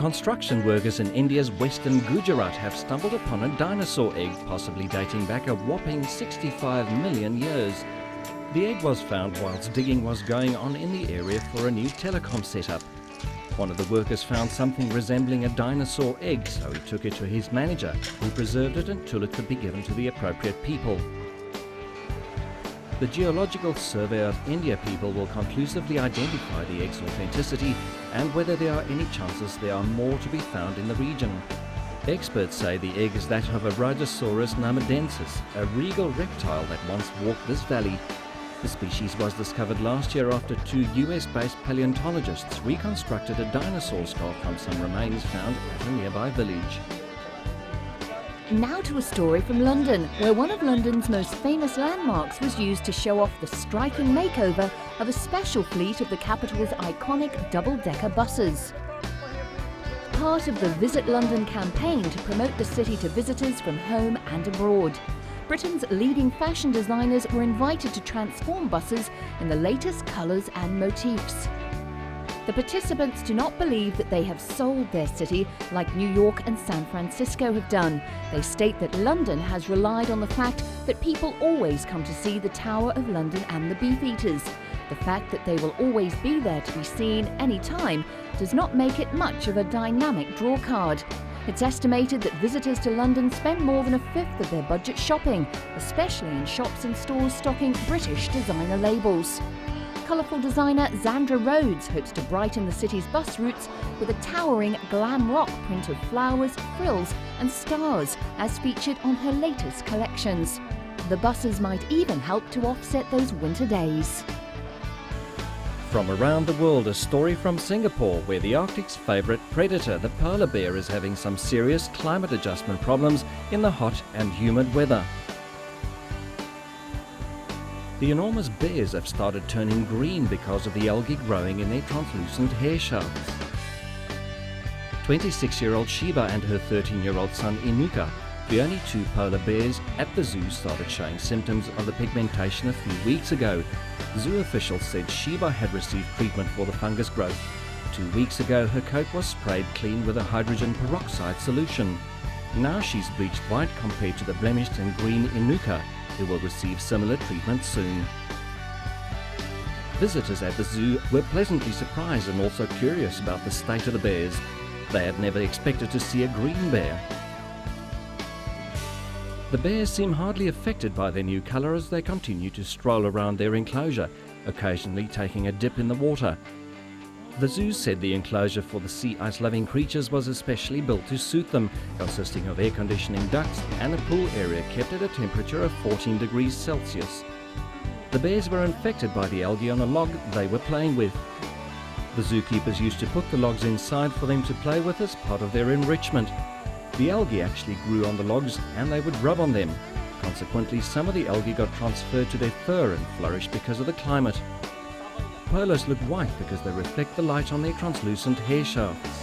Construction workers in India's western Gujarat have stumbled upon a dinosaur egg possibly dating back a whopping 65 million years. The egg was found whilst digging was going on in the area for a new telecom setup. One of the workers found something resembling a dinosaur egg, so he took it to his manager, who preserved it until it could be given to the appropriate people. The Geological Survey of India people will conclusively identify the egg's authenticity and whether there are any chances there are more to be found in the region. Experts say the egg is that of a Rhodosaurus namadensis, a regal reptile that once walked this valley. The species was discovered last year after two US-based paleontologists reconstructed a dinosaur skull from some remains found at a nearby village. Now to a story from London, where one of London's most famous landmarks was used to show off the striking makeover of a special fleet of the capital's iconic double-decker buses. Part of the Visit London campaign to promote the city to visitors from home and abroad. Britain's leading fashion designers were invited to transform buses in the latest colours and motifs. The participants do not believe that they have sold their city like New York and San Francisco have done. They state that London has relied on the fact that people always come to see the Tower of London and the Beefeaters. The fact that they will always be there to be seen any time does not make it much of a dynamic drawcard. It's estimated that visitors to London spend more than a fifth of their budget shopping, especially in shops and stores stocking British designer labels. Colourful designer Zandra Rhodes hopes to brighten the city's bus routes with a towering glam rock print of flowers, frills and stars as featured on her latest collections. The buses might even help to offset those winter days. From around the world, a story from Singapore, where the Arctic's favourite predator, the polar bear, is having some serious climate adjustment problems in the hot and humid weather. The enormous bears have started turning green because of the algae growing in their translucent hair shafts. 26-year-old Sheba and her 13-year-old son Inuka, the only two polar bears at the zoo, started showing symptoms of the pigmentation a few weeks ago. Zoo officials said Sheba had received treatment for the fungus growth. 2 weeks ago, her coat was sprayed clean with a hydrogen peroxide solution. Now she's bleached white compared to the blemished and green Inuka, who will receive similar treatment soon. Visitors at the zoo were pleasantly surprised and also curious about the state of the bears. They had never expected to see a green bear. The bears seem hardly affected by their new colour as they continue to stroll around their enclosure, occasionally taking a dip in the water. The zoo said the enclosure for the sea ice-loving creatures was especially built to suit them, consisting of air conditioning ducts and a pool area kept at a temperature of 14 degrees Celsius. The bears were infected by the algae on a log they were playing with. The zookeepers used to put the logs inside for them to play with as part of their enrichment. The algae actually grew on the logs and they would rub on them. Consequently, some of the algae got transferred to their fur and flourished because of the climate. Polars look white because they reflect the light on their translucent hair shafts.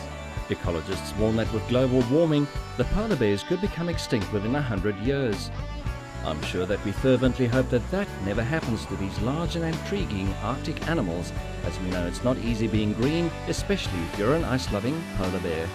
Ecologists warn that with global warming, the polar bears could become extinct within 100 years. I'm sure that we fervently hope that that never happens to these large and intriguing Arctic animals, as we know it's not easy being green, especially if you're an ice-loving polar bear.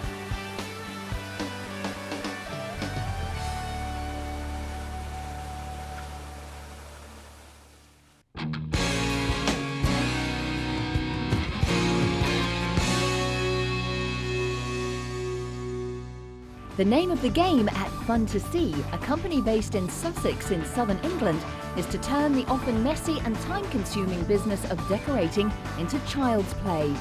The name of the game at Fun to See, a company based in Sussex in southern England, is to turn the often messy and time-consuming business of decorating into child's play.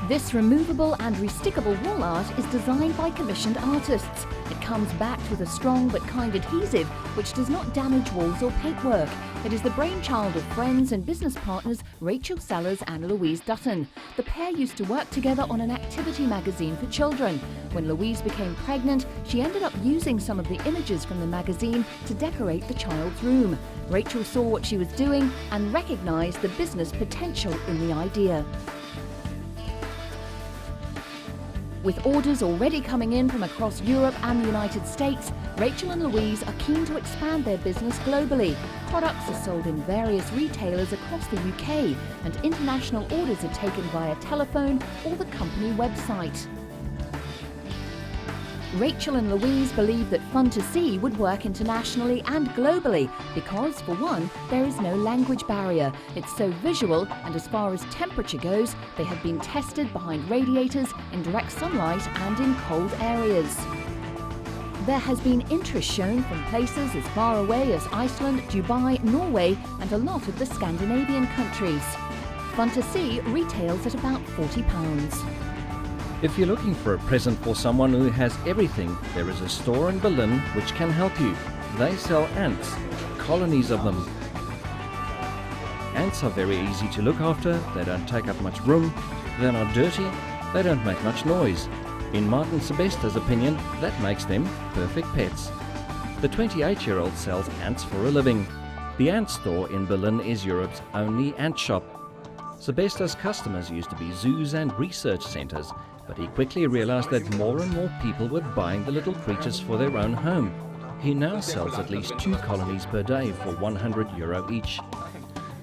This removable and restickable wall art is designed by commissioned artists. It comes backed with a strong but kind adhesive which does not damage walls or paintwork. It is the brainchild of friends and business partners Rachel Sellers and Louise Dutton. The pair used to work together on an activity magazine for children. When Louise became pregnant, she ended up using some of the images from the magazine to decorate the child's room. Rachel saw what she was doing and recognised the business potential in the idea. With orders already coming in from across Europe and the United States, Rachel and Louise are keen to expand their business globally. Products are sold in various retailers across the UK, and international orders are taken via telephone or the company website. Rachel and Louise believe that Fun to See would work internationally and globally because, for one, there is no language barrier. It's so visual, and as far as temperature goes, they have been tested behind radiators, in direct sunlight and in cold areas. There has been interest shown from places as far away as Iceland, Dubai, Norway and a lot of the Scandinavian countries. Fun to See retails at about £40. If you're looking for a present for someone who has everything, there is a store in Berlin which can help you. They sell ants, colonies of them. Ants are very easy to look after, they don't take up much room, they're not dirty, they don't make much noise. In Martin Sebesta's opinion, that makes them perfect pets. The 28-year-old sells ants for a living. The ant store in Berlin is Europe's only ant shop. Sebesta's customers used to be zoos and research centres, but he quickly realized that more and more people were buying the little creatures for their own home. He now sells at least 2 colonies per day for €100 each.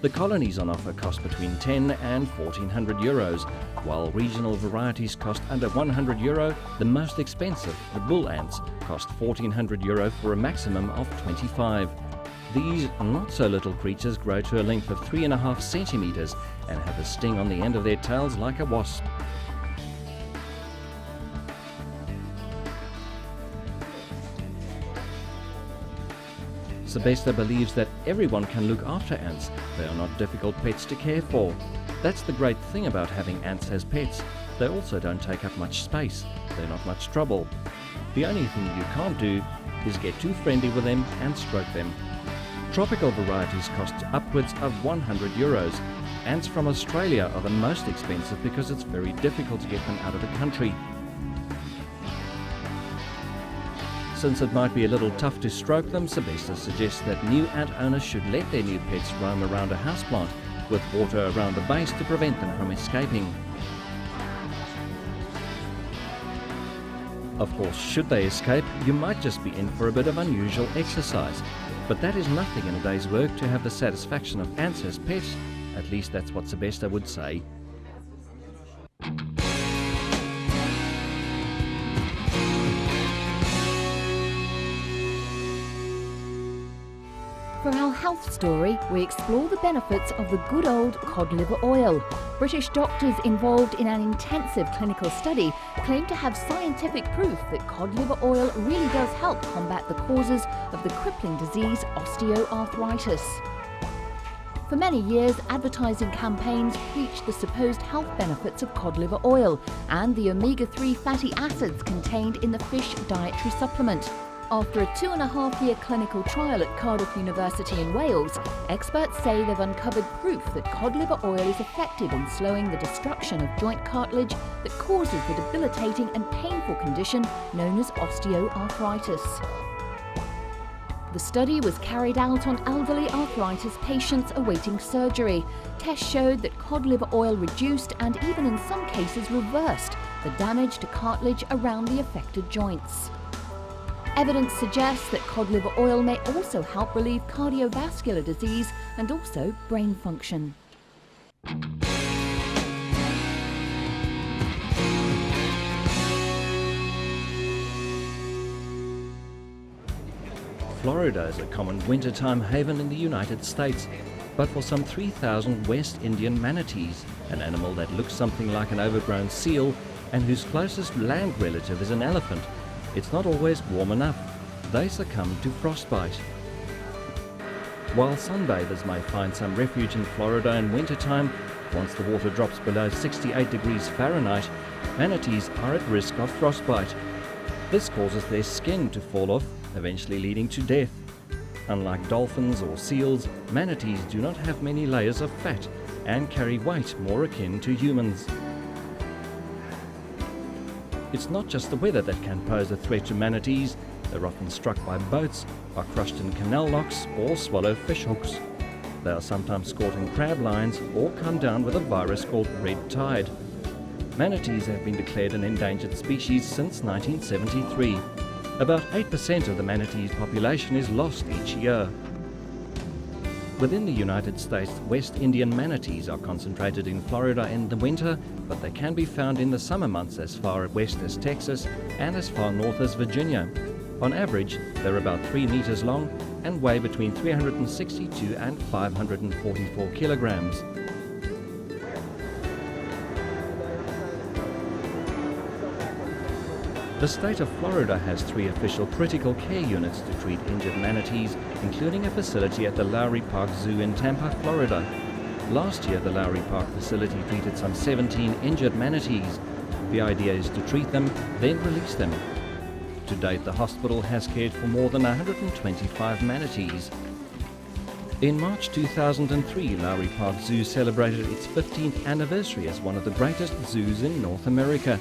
The colonies on offer cost between 10 and 1400 euros, while regional varieties cost under €100. The most expensive, the bull ants, cost €1400 for a maximum of 25. These not-so-little creatures grow to a length of 3.5 centimeters and have a sting on the end of their tails like a wasp. Sebesta believes that everyone can look after ants. They are not difficult pets to care for. That's the great thing about having ants as pets. They also don't take up much space. They're not much trouble. The only thing you can't do is get too friendly with them and stroke them. Tropical varieties cost upwards of €100. Ants from Australia are the most expensive because it's very difficult to get them out of the country. Since it might be a little tough to stroke them, Sebesta suggests that new ant owners should let their new pets roam around a houseplant with water around the base to prevent them from escaping. Of course, should they escape, you might just be in for a bit of unusual exercise. But that is nothing in a day's work to have the satisfaction of ants as pets. At least that's what Sebesta would say. For our health story, we explore the benefits of the good old cod liver oil. British doctors involved in an intensive clinical study claim to have scientific proof that cod liver oil really does help combat the causes of the crippling disease osteoarthritis. For many years, advertising campaigns preached the supposed health benefits of cod liver oil and the omega-3 fatty acids contained in the fish dietary supplement. After a 2.5-year clinical trial at Cardiff University in Wales, experts say they've uncovered proof that cod liver oil is effective in slowing the destruction of joint cartilage that causes the debilitating and painful condition known as osteoarthritis. The study was carried out on elderly arthritis patients awaiting surgery. Tests showed that cod liver oil reduced and even in some cases reversed the damage to cartilage around the affected joints. Evidence suggests that cod liver oil may also help relieve cardiovascular disease and also brain function. Florida is a common wintertime haven in the United States, but for some 3,000 West Indian manatees, an animal that looks something like an overgrown seal and whose closest land relative is an elephant, it's not always warm enough. They succumb to frostbite. While sunbathers may find some refuge in Florida in wintertime, once the water drops below 68 degrees Fahrenheit, manatees are at risk of frostbite. This causes their skin to fall off, eventually leading to death. Unlike dolphins or seals, manatees do not have many layers of fat and carry weight more akin to humans. It's not just the weather that can pose a threat to manatees. They're often struck by boats, are crushed in canal locks, or swallow fish hooks. They are sometimes caught in crab lines or come down with a virus called red tide. Manatees have been declared an endangered species since 1973. About 8% of the manatees population is lost each year. Within the United States, West Indian manatees are concentrated in Florida in the winter, but they can be found in the summer months as far west as Texas and as far north as Virginia. On average, they're about 3 meters long and weigh between 362 and 544 kilograms. The state of Florida has 3 official critical care units to treat injured manatees, including a facility at the Lowry Park Zoo in Tampa, Florida. Last year, the Lowry Park facility treated some 17 injured manatees. The idea is to treat them, then release them. To date, the hospital has cared for more than 125 manatees. In March 2003, Lowry Park Zoo celebrated its 15th anniversary as one of the greatest zoos in North America.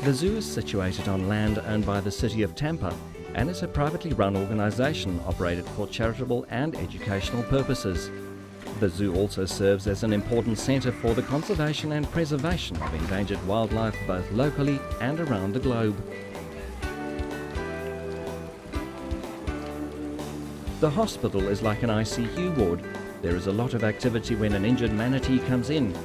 The zoo is situated on land owned by the city of Tampa and is a privately run organization operated for charitable and educational purposes. The zoo also serves as an important center for the conservation and preservation of endangered wildlife both locally and around the globe. The hospital is like an ICU ward. There is a lot of activity when an injured manatee comes in.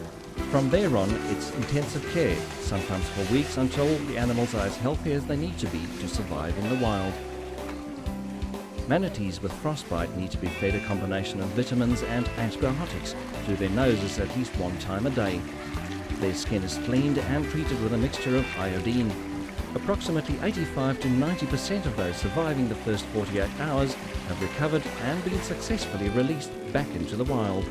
From there on, it's intensive care, sometimes for weeks until the animals are as healthy as they need to be to survive in the wild. Manatees with frostbite need to be fed a combination of vitamins and antibiotics through their noses at least 1 time a day. Their skin is cleaned and treated with a mixture of iodine. Approximately 85 to 90% of those surviving the first 48 hours have recovered and been successfully released back into the wild.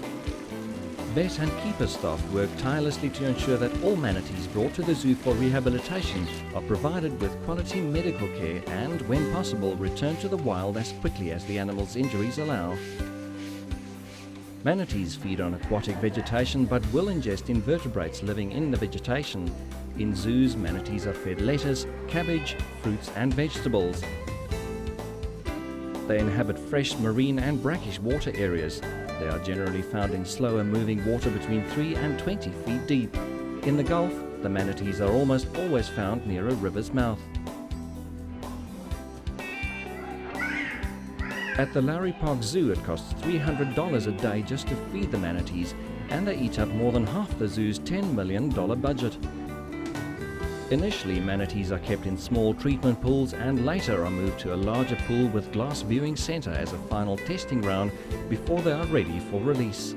Vet and keeper staff work tirelessly to ensure that all manatees brought to the zoo for rehabilitation are provided with quality medical care and, when possible, return to the wild as quickly as the animal's injuries allow. Manatees feed on aquatic vegetation but will ingest invertebrates living in the vegetation. In zoos, manatees are fed lettuce, cabbage, fruits and vegetables. They inhabit fresh, marine and brackish water areas. They are generally found in slower moving water between 3 and 20 feet deep. In the Gulf, the manatees are almost always found near a river's mouth. At the Lowry Park Zoo, it costs $300 a day just to feed the manatees, and they eat up more than half the zoo's $10 million budget. Initially, manatees are kept in small treatment pools and later are moved to a larger pool with glass viewing center as a final testing ground before they are ready for release.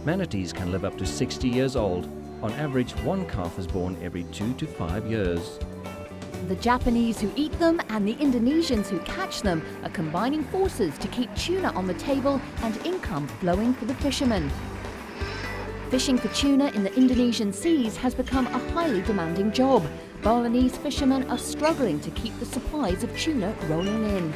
Manatees can live up to 60 years old. On average, 1 calf is born every 2 to 5 years. The Japanese who eat them and the Indonesians who catch them are combining forces to keep tuna on the table and income flowing for the fishermen. Fishing for tuna in the Indonesian seas has become a highly demanding job. Balinese fishermen are struggling to keep the supplies of tuna rolling in.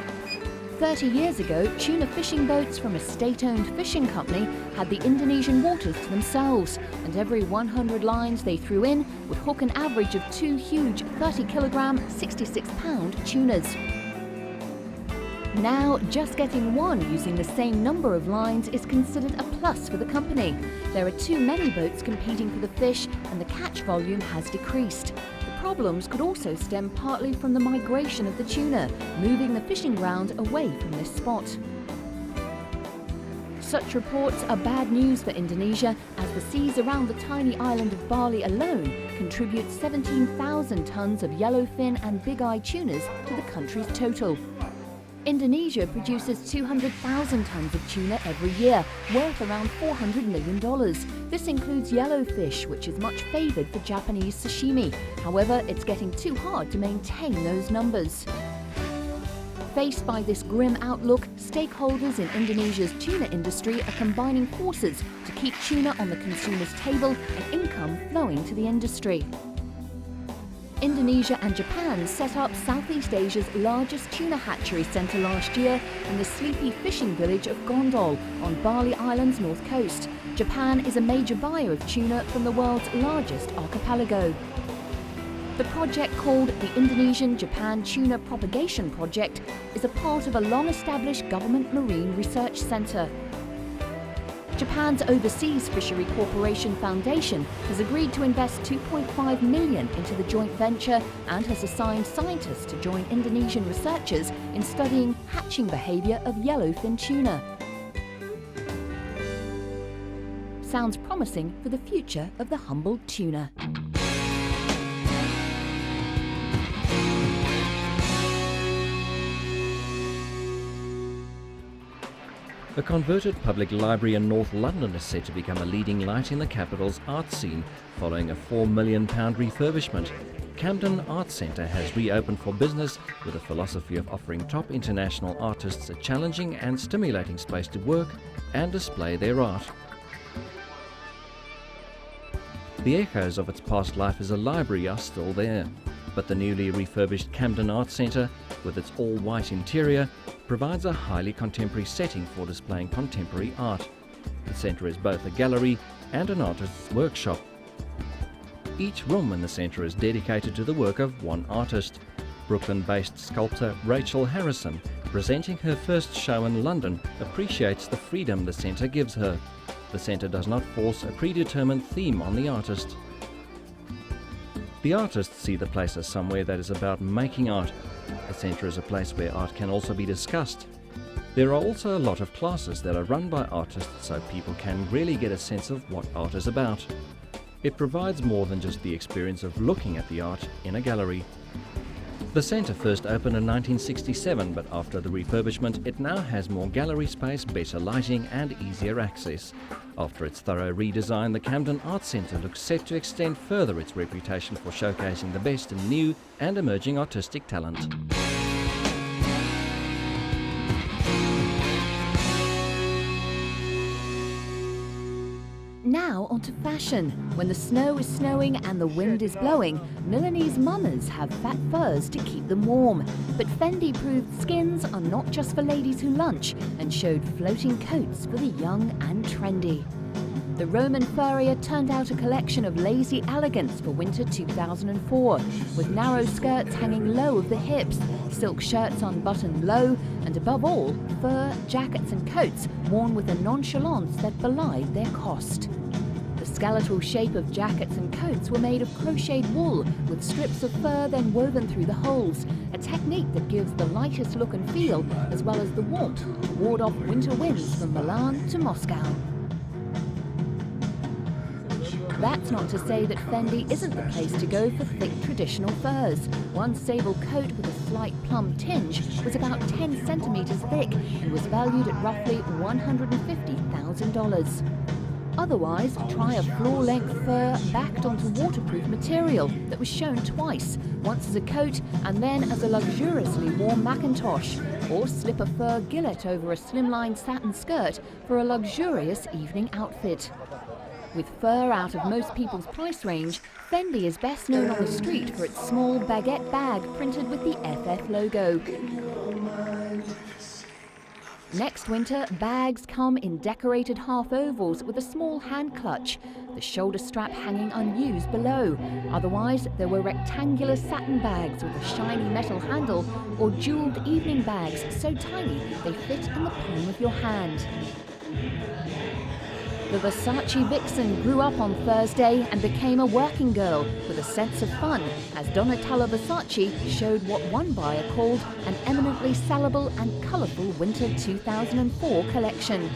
30 years ago, tuna fishing boats from a state-owned fishing company had the Indonesian waters to themselves, and every 100 lines they threw in would hook an average of 2 huge 30-kilogram, 66-pound tunas. Now, just getting one using the same number of lines is considered a plus for the company. There are too many boats competing for the fish and the catch volume has decreased. The problems could also stem partly from the migration of the tuna, moving the fishing ground away from this spot. Such reports are bad news for Indonesia, as the seas around the tiny island of Bali alone contribute 17,000 tons of yellowfin and big-eye tunas to the country's total. Indonesia produces 200,000 tons of tuna every year, worth around $400 million. This includes yellowfish, which is much favoured for Japanese sashimi. However, it's getting too hard to maintain those numbers. Faced by this grim outlook, stakeholders in Indonesia's tuna industry are combining forces to keep tuna on the consumer's table and income flowing to the industry. Indonesia and Japan set up Southeast Asia's largest tuna hatchery centre last year in the sleepy fishing village of Gondol on Bali Island's north coast. Japan is a major buyer of tuna from the world's largest archipelago. The project, called the Indonesian-Japan Tuna Propagation Project, is a part of a long-established government marine research centre. Japan's Overseas Fishery Corporation Foundation has agreed to invest $2.5 million into the joint venture and has assigned scientists to join Indonesian researchers in studying hatching behaviour of yellowfin tuna. Sounds promising for the future of the humble tuna. A converted public library in North London is said to become a leading light in the capital's art scene following a £4 million refurbishment. Camden Arts Centre has reopened for business with a philosophy of offering top international artists a challenging and stimulating space to work and display their art. The echoes of its past life as a library are still there, but the newly refurbished Camden Arts Centre, with its all-white interior, provides a highly contemporary setting for displaying contemporary art. The centre is both a gallery and an artist's workshop. Each room in the centre is dedicated to the work of one artist. Brooklyn-based sculptor Rachel Harrison, presenting her first show in London, appreciates the freedom the centre gives her. The centre does not force a predetermined theme on the artist. The artists see the place as somewhere that is about making art. The centre is a place where art can also be discussed. There are also a lot of classes that are run by artists so people can really get a sense of what art is about. It provides more than just the experience of looking at the art in a gallery. The centre first opened in 1967, but after the refurbishment it now has more gallery space, better lighting and easier access. After its thorough redesign, the Camden Arts Centre looks set to extend further its reputation for showcasing the best in new and emerging artistic talent. Now onto fashion. When the snow is snowing and the wind is blowing, Milanese mamas have fat furs to keep them warm. But Fendi proved skins are not just for ladies who lunch and showed floating coats for the young and trendy. The Roman furrier turned out a collection of lazy elegance for winter 2004, with narrow skirts hanging low of the hips, silk shirts unbuttoned low, and above all, fur, jackets and coats worn with a nonchalance that belied their cost. The skeletal shape of jackets and coats were made of crocheted wool, with strips of fur then woven through the holes, a technique that gives the lightest look and feel, as well as the warmth to ward off winter winds from Milan to Moscow. That's not to say that Fendi isn't the place to go for thick traditional furs. One sable coat with a slight plum tinge was about 10 centimetres thick and was valued at roughly $150,000. Otherwise, try a floor-length fur backed onto waterproof material that was shown twice, once as a coat and then as a luxuriously warm Macintosh, or slip a fur gillet over a slimline satin skirt for a luxurious evening outfit. With fur out of most people's price range, Fendi is best known on the street for its small baguette bag printed with the FF logo. Next winter, bags come in decorated half ovals with a small hand clutch, the shoulder strap hanging unused below. Otherwise, there were rectangular satin bags with a shiny metal handle or jeweled evening bags so tiny they fit in the palm of your hand. The Versace vixen grew up on Thursday and became a working girl with a sense of fun as Donatella Versace showed what one buyer called an eminently sellable and colourful winter 2004 collection.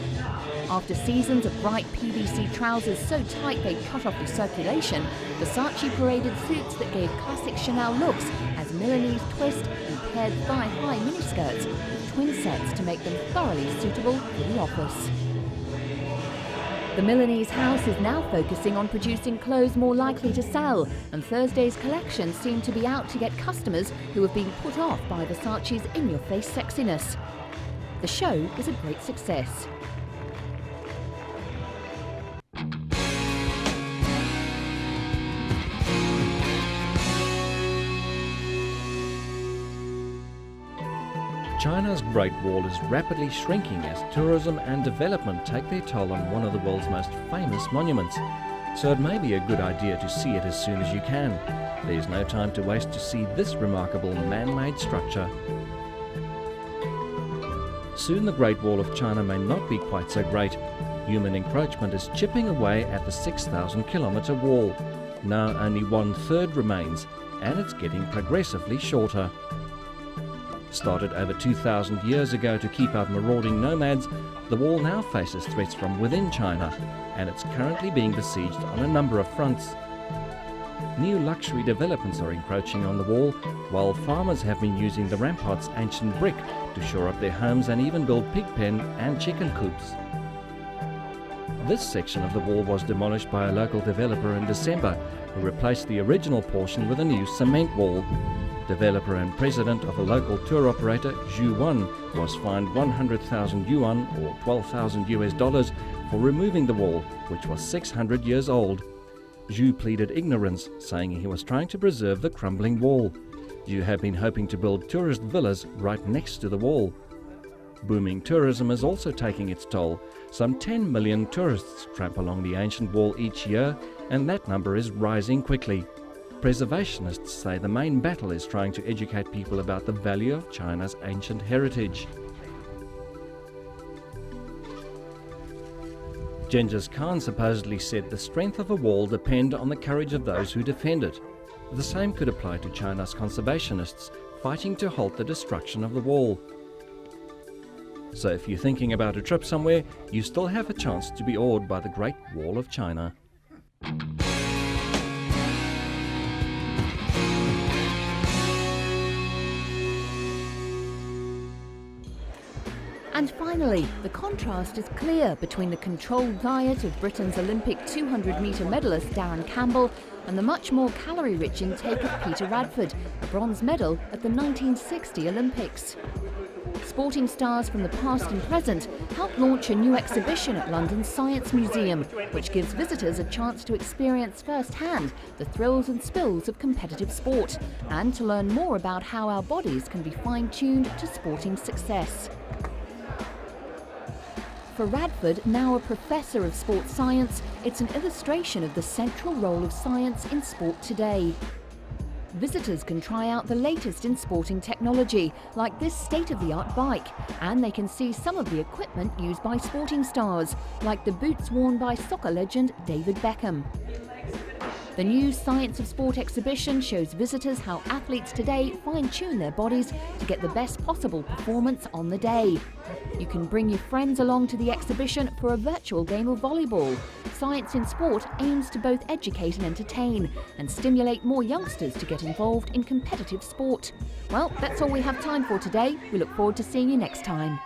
After seasons of bright PVC trousers so tight they cut off the circulation, Versace paraded suits that gave classic Chanel looks as Milanese twist and paired thigh-high miniskirts with twin sets to make them thoroughly suitable for the office. The Milanese house is now focusing on producing clothes more likely to sell, and Thursday's collection seemed to be out to get customers who have been put off by Versace's in-your-face sexiness. The show was a great success. China's Great Wall is rapidly shrinking as tourism and development take their toll on one of the world's most famous monuments. So it may be a good idea to see it as soon as you can. There's no time to waste to see this remarkable man-made structure. Soon the Great Wall of China may not be quite so great. Human encroachment is chipping away at the 6,000-kilometre wall. Now only 1/3 remains, and it's getting progressively shorter. Started over 2,000 years ago to keep out marauding nomads, the wall now faces threats from within China, and it's currently being besieged on a number of fronts. New luxury developments are encroaching on the wall, while farmers have been using the rampart's ancient brick to shore up their homes and even build pig pen and chicken coops. This section of the wall was demolished by a local developer in December, who replaced the original portion with a new cement wall. Developer and president of a local tour operator, Zhu Wan, was fined 100,000 yuan or $12,000 for removing the wall, which was 600 years old. Zhu pleaded ignorance, saying he was trying to preserve the crumbling wall. Zhu had been hoping to build tourist villas right next to the wall. Booming tourism is also taking its toll. Some 10 million tourists tramp along the ancient wall each year, and that number is rising quickly. Preservationists say the main battle is trying to educate people about the value of China's ancient heritage. Genghis Khan supposedly said the strength of a wall depends on the courage of those who defend it. The same could apply to China's conservationists fighting to halt the destruction of the wall. So if you're thinking about a trip somewhere, you still have a chance to be awed by the Great Wall of China. And finally, the contrast is clear between the controlled diet of Britain's Olympic 200-metre medalist Darren Campbell and the much more calorie-rich intake of Peter Radford, a bronze medal at the 1960 Olympics. Sporting stars from the past and present helped launch a new exhibition at London's Science Museum, which gives visitors a chance to experience firsthand the thrills and spills of competitive sport and to learn more about how our bodies can be fine-tuned to sporting success. For Radford, now a professor of sports science, it's an illustration of the central role of science in sport today. Visitors can try out the latest in sporting technology, like this state-of-the-art bike, and they can see some of the equipment used by sporting stars, like the boots worn by soccer legend David Beckham. The new Science of Sport exhibition shows visitors how athletes today fine-tune their bodies to get the best possible performance on the day. You can bring your friends along to the exhibition for a virtual game of volleyball. Science in Sport aims to both educate and entertain, and stimulate more youngsters to get involved in competitive sport. Well, that's all we have time for today. We look forward to seeing you next time.